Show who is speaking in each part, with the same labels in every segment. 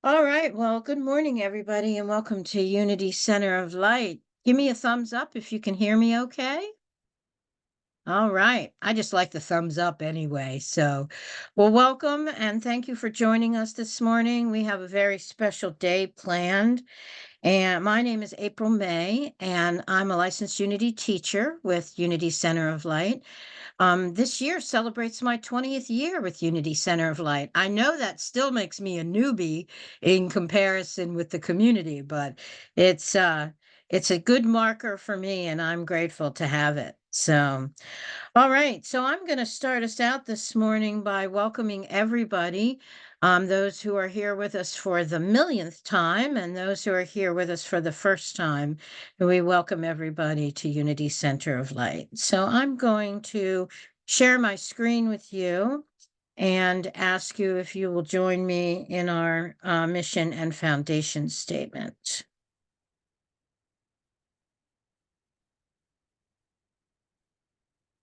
Speaker 1: All right. Well, good morning, everybody, and welcome to Unity Center of Light. Give me a thumbs up if you can hear me okay. All right. I just like the thumbs up anyway. Well, welcome and thank you for joining us this morning. We have a very special day planned. And my name is April May, and I'm a licensed Unity teacher with Unity Center of Light. This year celebrates my 20th year with Unity Center of Light. I know that still makes me a newbie in comparison with the community, but it's uh it's a good marker for me and I'm grateful to have it. All right, so I'm going to start us out this morning by welcoming everybody, those who are here with us for the millionth time and those who are here with us for the first time. We welcome everybody to Unity Center of Light. So I'm going to share my screen with you and ask you if you will join me in our mission and foundation statement.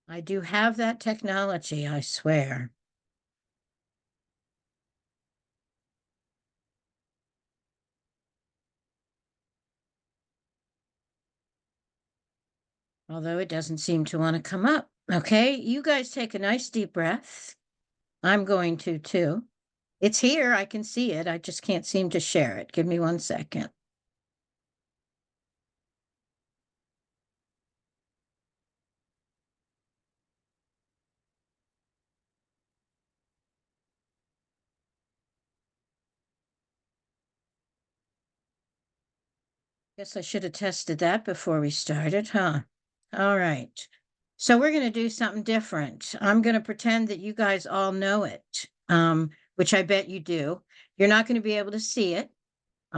Speaker 1: I do have that technology, I swear. Although it doesn't seem to want to come up. Okay, you guys take a nice deep breath. I'm going to too. It's here. I can see it. I just can't seem to share it. Give me 1 second. Guess I should have tested that before we started, huh? All right. So we're going to do something different. I'm going to pretend that you guys all know it, which I bet you do. You're not going to be able to see it.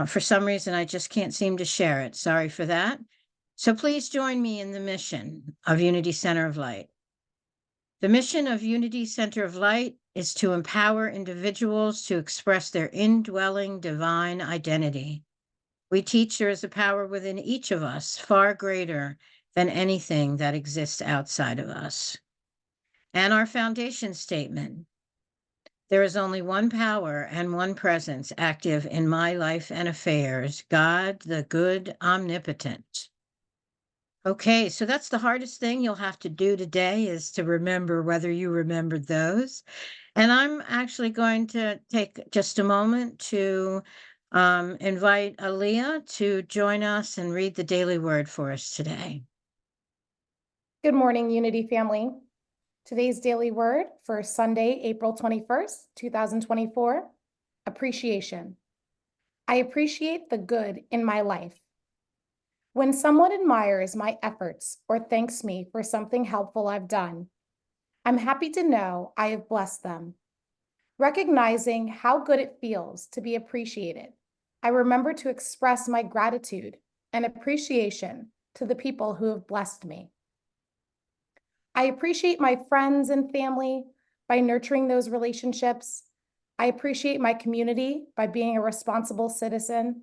Speaker 1: For some reason, I just can't seem to share it. Sorry for that. So please join me in the mission of Unity Center of Light. The mission of Unity Center of Light is to empower individuals to express their indwelling divine identity. We teach there is a power within each of us far greater than anything that exists outside of us. And our foundation statement: there is only one power and one presence active in my life and affairs, God, the good, omnipotent. Okay, so that's the hardest thing you'll have to do today, is to remember whether you remembered those. And I'm actually going to take just a moment to invite Aaliyah to join us and read the daily word for us today.
Speaker 2: Good morning, Unity family. Today's daily word for Sunday, April 21st, 2024, appreciation. I appreciate the good in my life. When someone admires my efforts or thanks me for something helpful I've done, I'm happy to know I have blessed them. Recognizing how good it feels to be appreciated, I remember to express my gratitude and appreciation to the people who have blessed me. I appreciate my friends and family by nurturing those relationships. I appreciate my community by being a responsible citizen.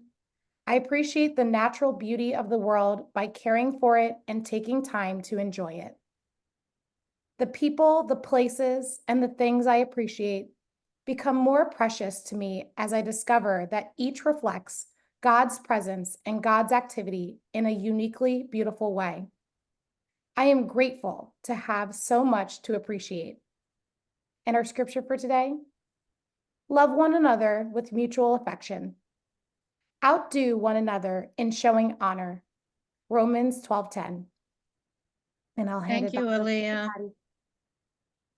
Speaker 2: I appreciate the natural beauty of the world by caring for it and taking time to enjoy it. The people, the places, and the things I appreciate become more precious to me as I discover that each reflects God's presence and God's activity in a uniquely beautiful way. I am grateful to have so much to appreciate. And our scripture for today: love one another with mutual affection. Outdo one another in showing honor. Romans 12:10. And I'll hand
Speaker 1: Thank
Speaker 2: it
Speaker 1: you,
Speaker 2: back over to
Speaker 1: Aaliyah.
Speaker 2: Patty.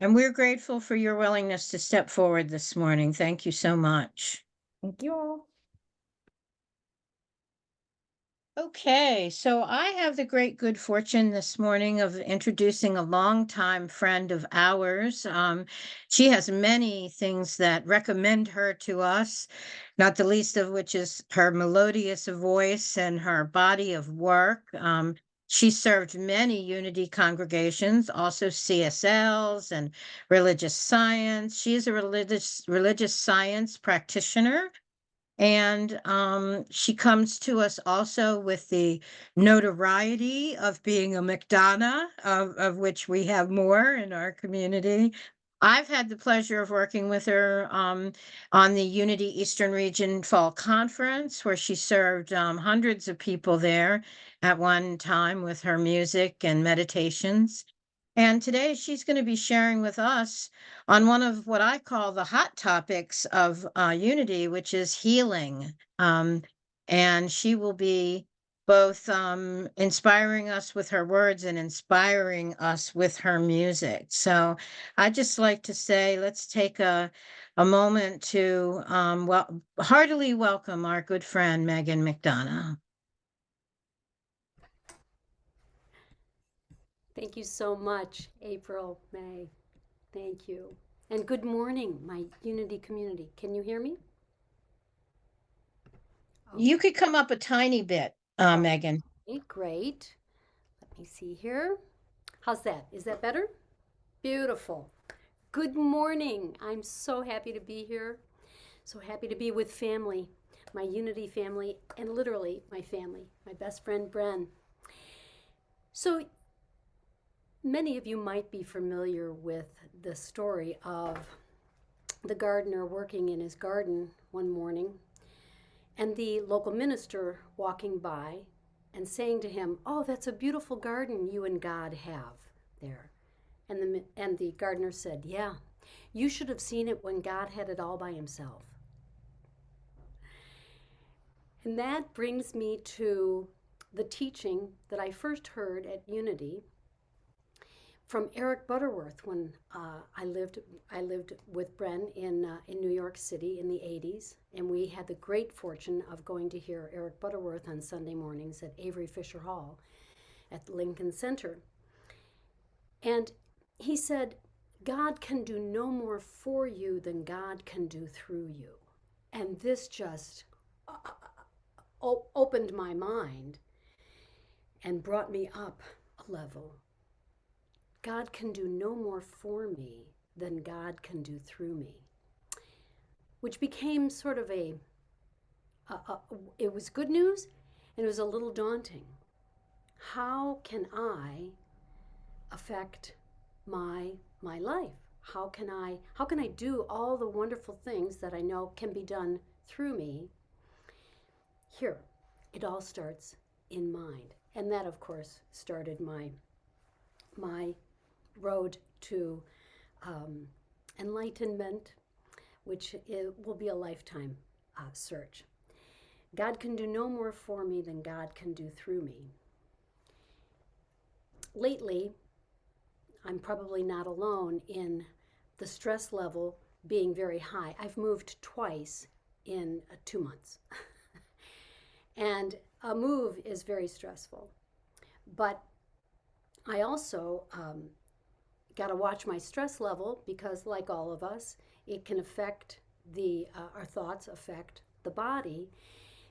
Speaker 1: And we're grateful for your willingness to step forward this morning. Thank you so much.
Speaker 2: Thank you all.
Speaker 1: Okay, so I have the great good fortune this morning of introducing a longtime friend of ours. She has many things that recommend her to us, not the least of which is her melodious voice and her body of work. She served many Unity congregations, also CSLs and religious science. She is a religious science practitioner, and she comes to us also with the notoriety of being a McDonough, of which we have more in our community. I've had the pleasure of working with her on the Unity Eastern Region Fall Conference, where she served hundreds of people there at one time with her music and meditations. And today she's going to be sharing with us on one of what I call the hot topics of Unity, which is healing. And she will be both inspiring us with her words and inspiring us with her music. So I'd just like to say, let's take a moment to heartily welcome our good friend, Megan McDonough.
Speaker 3: Thank you so much, April, May. Thank you. And good morning, my Unity community. Can you hear me?
Speaker 1: You could come up a tiny bit, Megan.
Speaker 3: Okay, great. Let me see here. How's that? Is that better? Beautiful. Good morning. I'm so happy to be here. So happy to be with family, my Unity family, and literally my family, my best friend, Bren. So many of you might be familiar with the story of the gardener working in his garden one morning and the local minister walking by and saying to him, "Oh, that's a beautiful garden you and God have there." And the gardener said, "Yeah, you should have seen it when God had it all by himself." And that brings me to the teaching that I first heard at Unity from Eric Butterworth when I lived with Bren in New York City in the 80s, and we had the great fortune of going to hear Eric Butterworth on Sunday mornings at Avery Fisher Hall at Lincoln Center. And he said, "God can do no more for you than God can do through you." And this just opened my mind and brought me up a level. God can do no more for me than God can do through me, which became sort of it was good news and it was a little daunting. How can I affect my life? How can I do all the wonderful things that I know can be done through me? Here, it all starts in mind. And that, of course, started my road to enlightenment, which will be a lifetime search. God can do no more for me than God can do through me. Lately, I'm probably not alone in the stress level being very high. I've moved twice in 2 months. And a move is very stressful. But I also got to watch my stress level because, like all of us, it can affect our thoughts affect the body.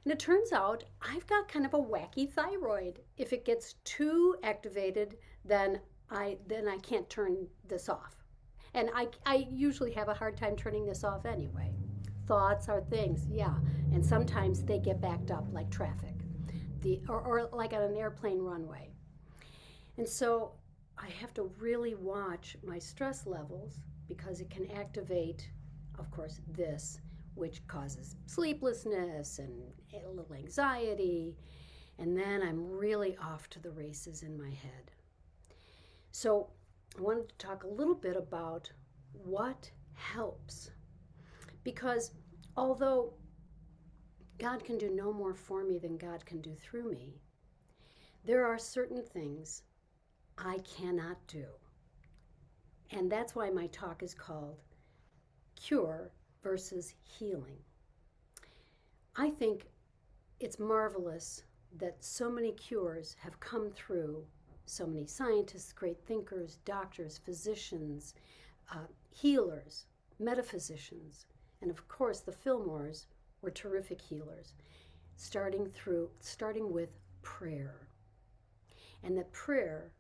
Speaker 3: And it turns out I've got kind of a wacky thyroid. If it gets too activated, then I can't turn this off. And I usually have a hard time turning this off anyway. Thoughts are things, yeah. And sometimes they get backed up like traffic, or like on an airplane runway. And so I have to really watch my stress levels because it can activate, of course, this, which causes sleeplessness and a little anxiety. And then I'm really off to the races in my head. So I wanted to talk a little bit about what helps. Because although God can do no more for me than God can do through me, there are certain things I cannot do. And that's why my talk is called Cure versus Healing. I think it's marvelous that so many cures have come through so many scientists, great thinkers, doctors, physicians, healers, metaphysicians, and of course the Fillmores were terrific healers, starting with prayer. And that prayer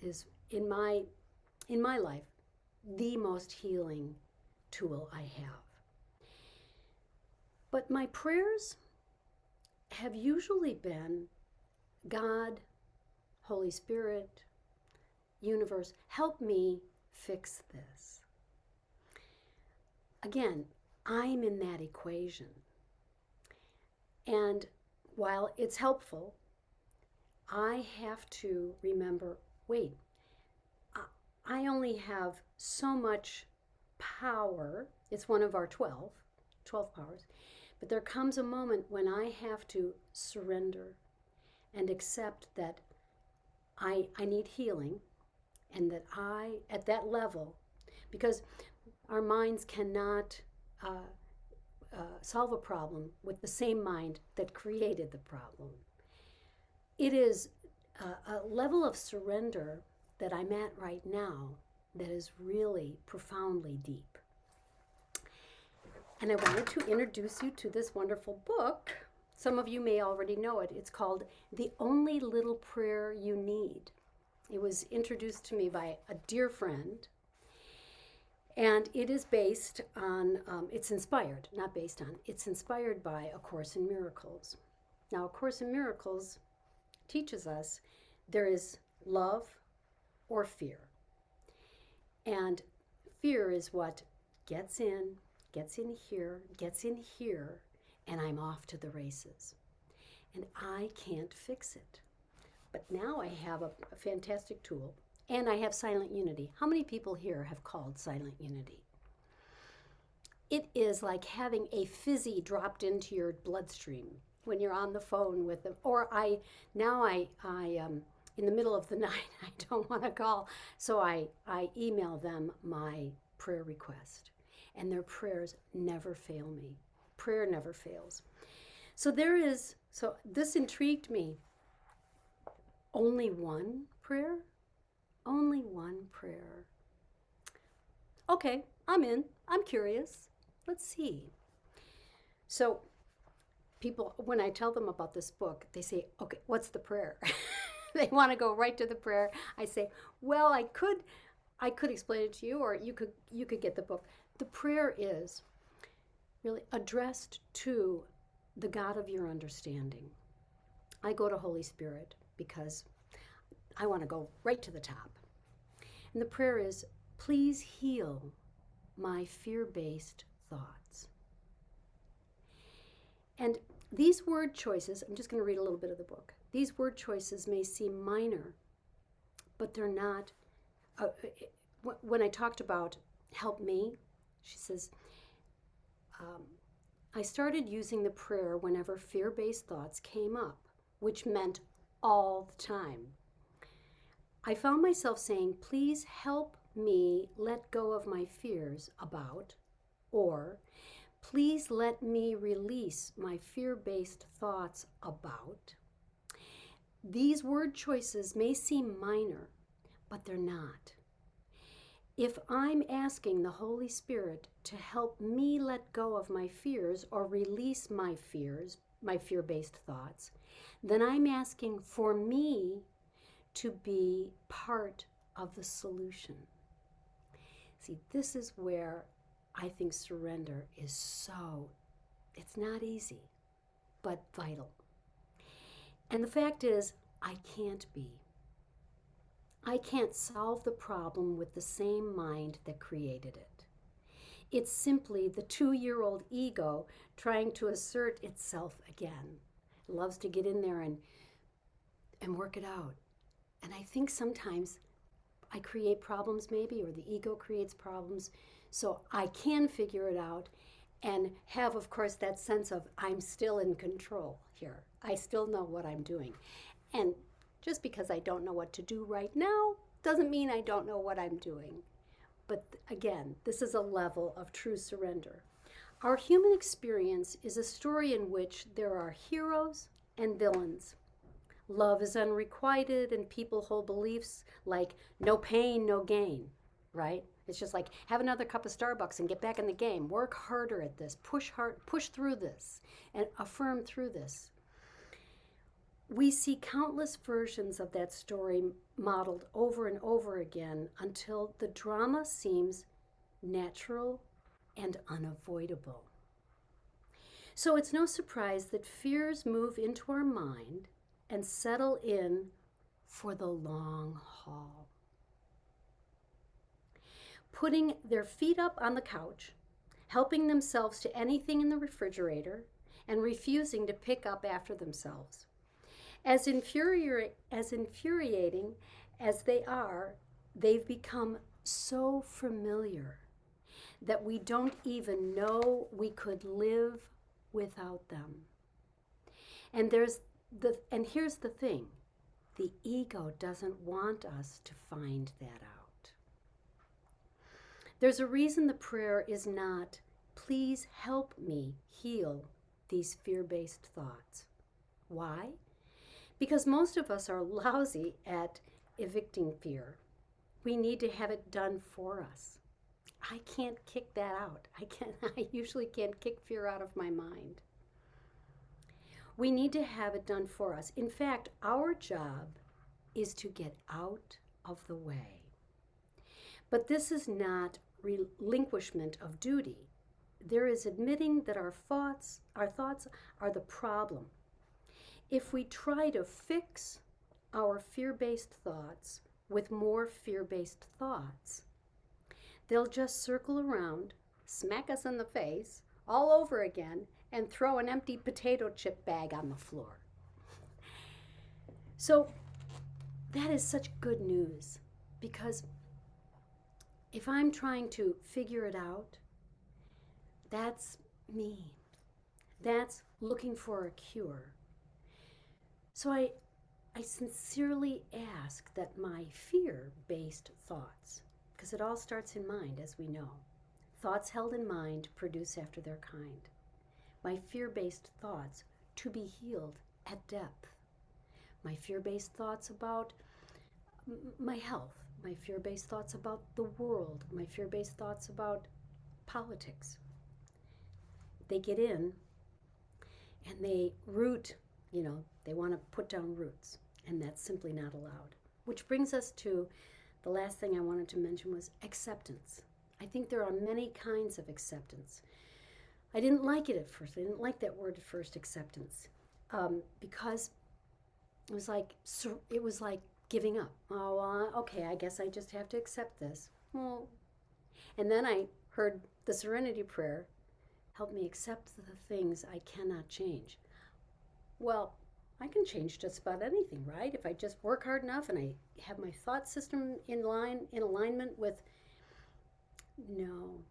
Speaker 3: is in my life the most healing tool I have. But my prayers have usually been, God, Holy Spirit, universe, help me fix this. again, I'm in that equation. And while it's helpful, I have to remember, wait, I only have so much power. It's one of our 12 powers. But there comes a moment when I have to surrender and accept that I need healing, and that at that level, because our minds cannot solve a problem with the same mind that created the problem. It is a level of surrender that I'm at right now that is really profoundly deep. And I wanted to introduce you to this wonderful book. Some of you may already know it. It's called The Only Little Prayer You Need. It was introduced to me by a dear friend. And it is based on, it's inspired, not based on, it's inspired by A Course in Miracles. Now, A Course in Miracles teaches us there is love or fear. And fear is what gets in here, and I'm off to the races. And I can't fix it. But now I have a fantastic tool, and I have Silent Unity. How many people here have called Silent Unity? It is like having a fizzy dropped into your bloodstream when you're on the phone with them. Or I in the middle of the night, I don't want to call, so I email them my prayer request. And their prayers never fail me. Prayer never fails. So this intrigued me. Only one prayer? Only one prayer. Okay, I'm in. I'm curious. Let's see. So people, when I tell them about this book, they say, okay, what's the prayer? They want to go right to the prayer. I say, well, I could explain it to you, or you could get the book. The prayer is really addressed to the God of your understanding. I go to Holy Spirit because I want to go right to the top. And the prayer is, please heal my fear-based thoughts. And these word choices, I'm just going to read a little bit of the book. These word choices may seem minor, but they're not. When I talked about help me, she says, I started using the prayer whenever fear-based thoughts came up, which meant all the time. I found myself saying, please help me let go of my fears about, or please let me release my fear-based thoughts about. These word choices may seem minor, but they're not. If I'm asking the Holy Spirit to help me let go of my fears or release my fears, my fear-based thoughts, then I'm asking for me to be part of the solution. See, this is where I think surrender is it's not easy, but vital. And the fact is, I can't be. I can't solve the problem with the same mind that created it. It's simply the 2-year-old ego trying to assert itself again. It loves to get in there and work it out. And I think sometimes I create problems maybe, or the ego creates problems, so I can figure it out and have, of course, that sense of I'm still in control here. I still know what I'm doing. And just because I don't know what to do right now doesn't mean I don't know what I'm doing. But again, this is a level of true surrender. Our human experience is a story in which there are heroes and villains. Love is unrequited, and people hold beliefs like no pain, no gain, right? It's just like have another cup of Starbucks and get back in the game. Work harder at this, push through this, and affirm through this. We see countless versions of that story modeled over and over again until the drama seems natural and unavoidable. So it's no surprise that fears move into our mind and settle in for the long haul. Putting their feet up on the couch helping themselves to anything in the refrigerator, and refusing to pick up after themselves. As infuriating as they are, they've become so familiar that we don't even know we could live without them. And here's the thing. The ego doesn't want us to find that out. There's a reason the prayer is not, please help me heal these fear-based thoughts. Why? Because most of us are lousy at evicting fear. We need to have it done for us. I can't kick that out. I usually can't kick fear out of my mind. We need to have it done for us. In fact, our job is to get out of the way. But this is not relinquishment of duty. There is admitting that our thoughts are the problem. If we try to fix our fear-based thoughts with more fear-based thoughts, they'll just circle around, smack us in the face all over again, and throw an empty potato chip bag on the floor. So that is such good news, because if I'm trying to figure it out, that's me. That's looking for a cure. So I sincerely ask that my fear-based thoughts, because it all starts in mind, as we know. Thoughts held in mind produce after their kind. My fear-based thoughts to be healed at depth. My fear-based thoughts about my health. My fear-based thoughts about the world. My fear-based thoughts about politics. They get in and they root, they want to put down roots, and that's simply not allowed. Which brings us to the last thing I wanted to mention was acceptance. I think there are many kinds of acceptance. I didn't like it at first. I didn't like that word at first, acceptance, because it was like giving up. Oh, okay, I guess I just have to accept this. Well, and then I heard the Serenity Prayer, help me accept the things I cannot change. Well, I can change just about anything, right? If I just work hard enough and I have my thought system in alignment with, no,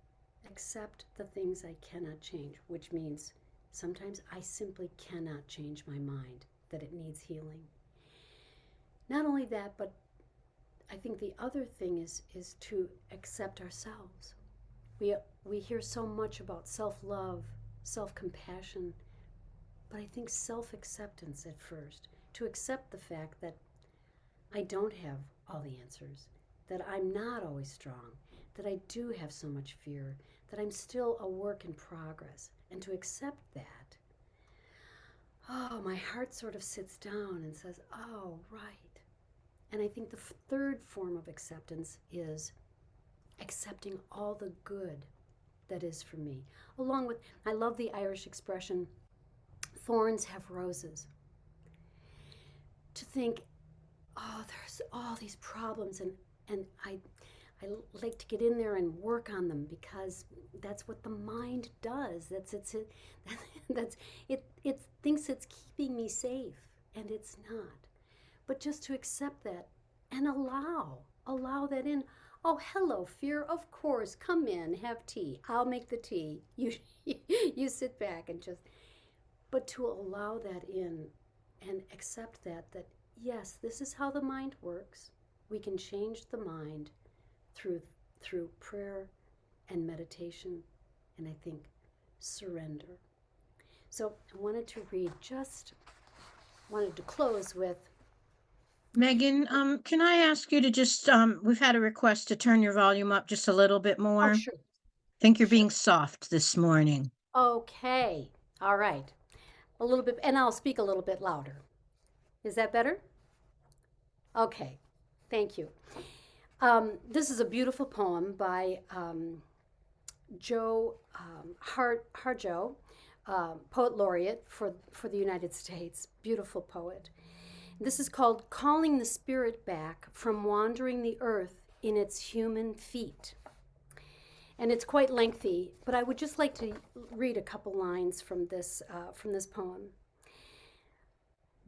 Speaker 3: accept the things I cannot change, which means sometimes I simply cannot change my mind, that it needs healing. Not only that, but I think the other thing is to accept ourselves. We hear so much about self-love, self-compassion, but I think self-acceptance at first, to accept the fact that I don't have all the answers, that I'm not always strong, that I do have so much fear, that I'm still a work in progress, and to accept that, oh, my heart sort of sits down and says, oh, right. And I think the third form of acceptance is accepting all the good that is for me. Along with, I love the Irish expression, thorns have roses. To think, oh, there's all these problems, and I like to get in there and work on them, because that's what the mind does. It thinks it's keeping me safe, and it's not. But just to accept that and allow that in. Oh, hello, fear. Of course, come in, have tea. I'll make the tea. You sit back and just. But to allow that in and accept that yes, this is how the mind works. We can change the mind through prayer and meditation, and I think surrender. So I wanted to close with.
Speaker 1: Megan, can I ask you to just, we've had a request to turn your volume up just a little bit more.
Speaker 3: Oh, sure.
Speaker 1: I think you're
Speaker 3: Sure.
Speaker 1: being soft this morning.
Speaker 3: Okay. All right. A little bit, and I'll speak a little bit louder. Is that better? Okay. Thank you. This is a beautiful poem by Joe Harjo, poet laureate for the United States. Beautiful poet. This is called Calling the Spirit Back from Wandering the Earth in Its Human Feet. And it's quite lengthy, but I would just like to read a couple lines from this poem.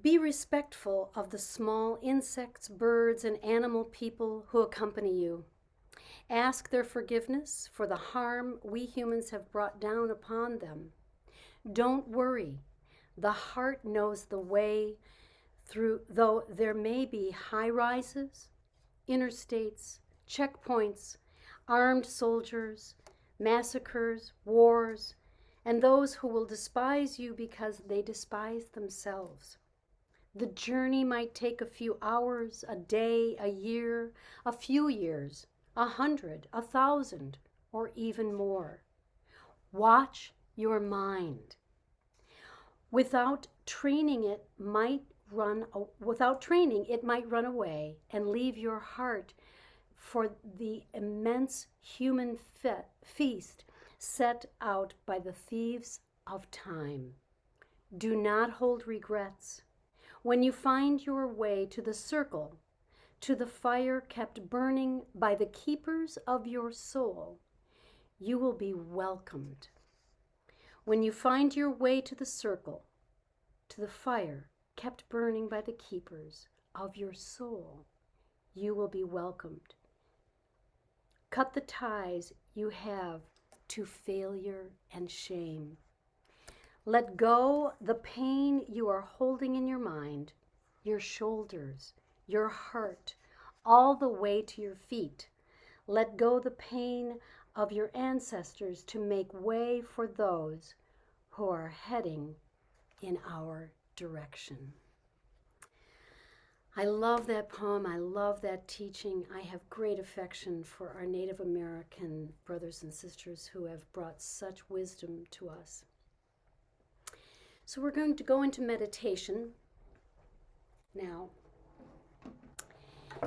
Speaker 3: Be respectful of the small insects, birds, and animal people who accompany you. Ask their forgiveness for the harm we humans have brought down upon them. Don't worry. The heart knows the way through, though there may be high rises, interstates, checkpoints, armed soldiers, massacres, wars, and those who will despise you because they despise themselves. The journey might take a few hours, a day, a year, a few years, 100, 1,000, or even more. Watch your mind. Without training, it might run away and leave your heart for the immense human feast set out by the thieves of time. Do not hold regrets. When you find your way to the circle, to the fire kept burning by the keepers of your soul, you will be welcomed. When you find your way to the circle, to the fire kept burning by the keepers of your soul, you will be welcomed. Cut the ties you have to failure and shame. Let go the pain you are holding in your mind, your shoulders, your heart, all the way to your feet. Let go the pain of your ancestors to make way for those who are heading in our direction. I love that poem. I love that teaching. I have great affection for our Native American brothers and sisters who have brought such wisdom to us. So we're going to go into meditation now.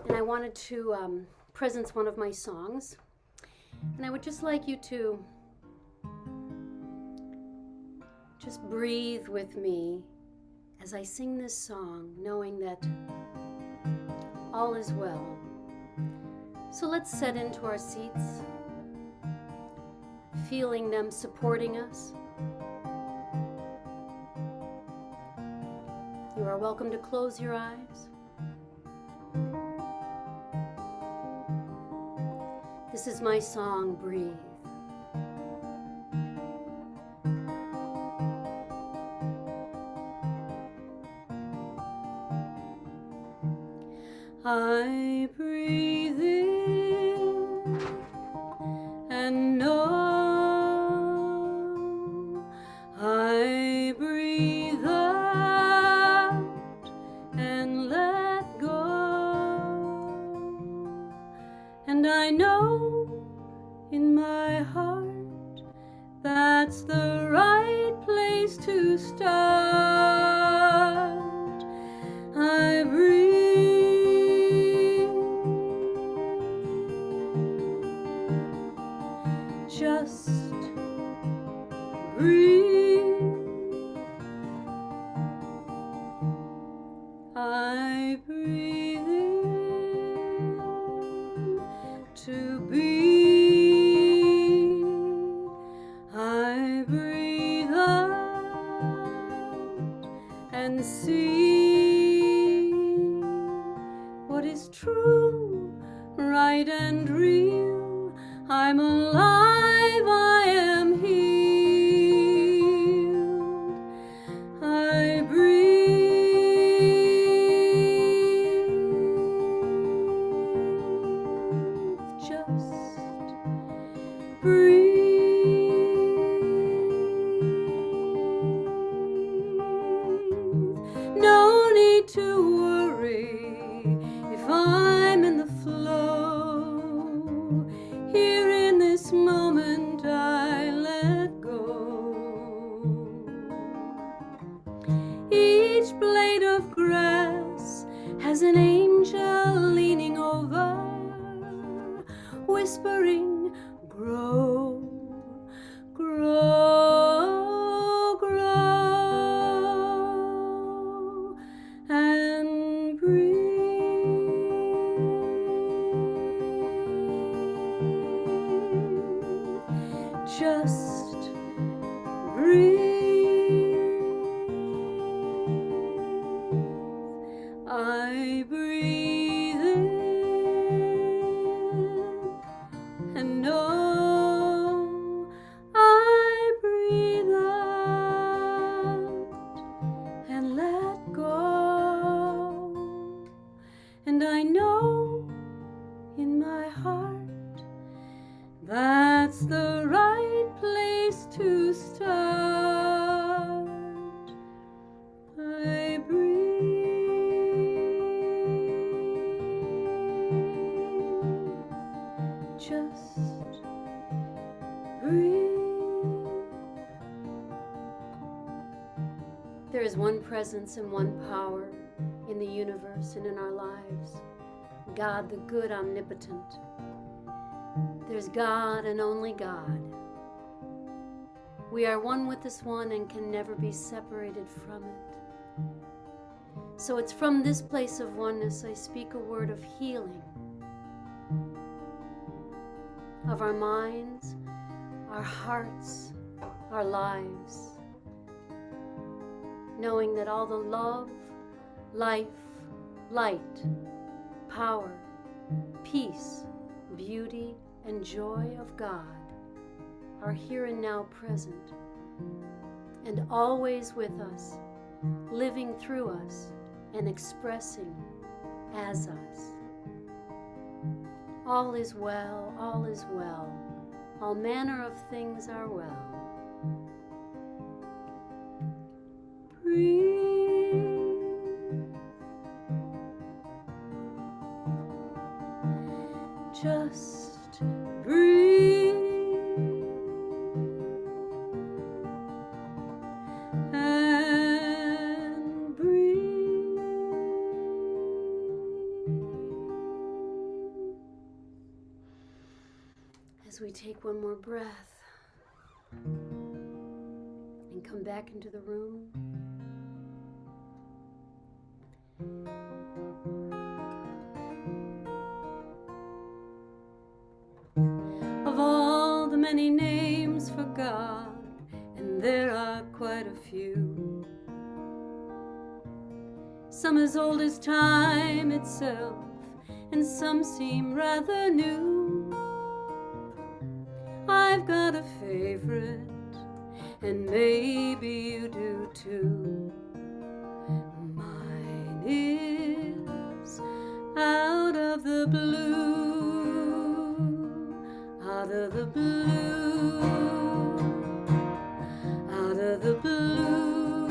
Speaker 3: And I wanted to present one of my songs. And I would just like you to just breathe with me as I sing this song, knowing that all is well. So let's set into our seats, feeling them supporting us. You are welcome to close your eyes. This is my song, Breathe. I breathe in and know, I breathe out and let go, and I know in my heart that's the right place to start. I breathe. Just breathe. I breathe in to be. I breathe out and see what is true, right and real. I'm alive, I am healed. I breathe, just breathe. No need to worry if I'm in the flow. Here in this moment I let go. Each blade of grass has an angel leaning over, whispering, grow, grow, grow, and breathe. I breathe in and know I breathe out and let go. And I know in my heart that's the right place to start. I breathe, just breathe. There is one presence and one power in the universe and in our lives. God, the good omnipotent. There's God and only God. We are one with this one and can never be separated from it. So it's from this place of oneness I speak a word of healing of our minds, our hearts, our lives, knowing that all the love, life, light, power, peace, beauty, and joy of God are here and now present and always with us, living through us and expressing as us. All is well, all is well, all manner of things are well. Breathe. Just breathe and breathe. As we take one more breath and come back into the room. Of all the many names for God, and there are quite a few, some as old as time itself, and some seem rather new. I've got a favorite, and maybe you do too. Mine is out of the blue. Out of the blue, out of the blue.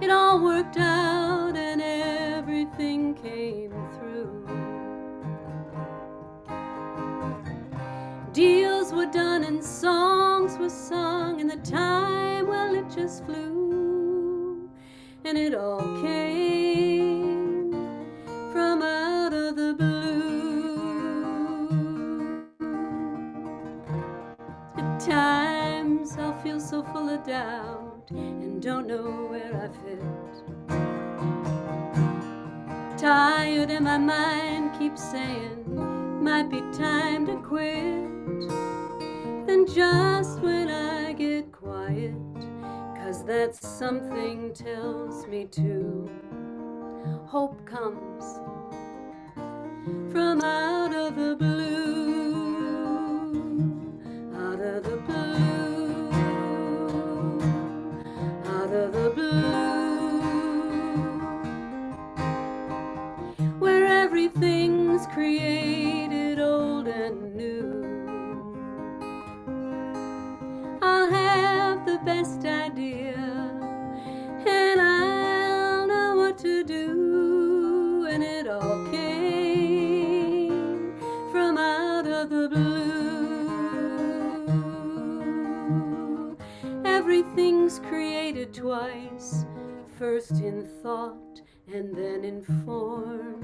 Speaker 3: It all worked out and everything came through. Deals were done and songs were sung, and the time, well, it just flew. And it all came from out of the blue. Times I'll feel so full of doubt and don't know where I fit. Tired and my mind keeps saying might be time to quit. Then just when I get quiet, 'cause that's something tells me to, hope comes from out of the blue. Out of the blue, out of the blue, where everything's created old and new. I'll have the best idea, and I'll know what to do, and it all came from out of the blue. Everything's created twice, first in thought and then in form.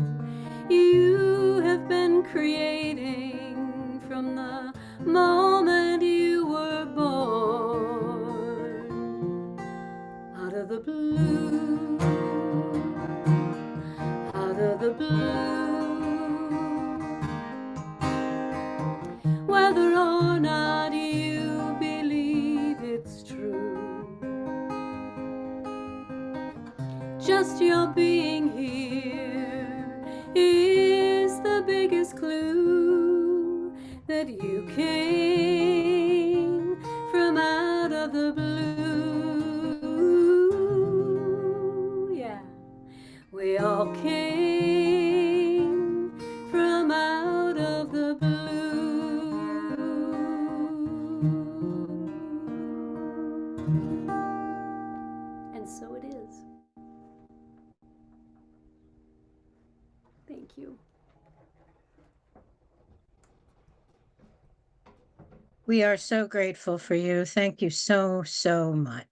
Speaker 3: You have been creating from the moment you were born. Out of the blue, out of the blue, whether or not you Just your being here is the biggest clue that you came from out of the blue. Yeah, we all came from out of the blue. And so it is. Thank you.
Speaker 1: We are so grateful for you. Thank you so, so much.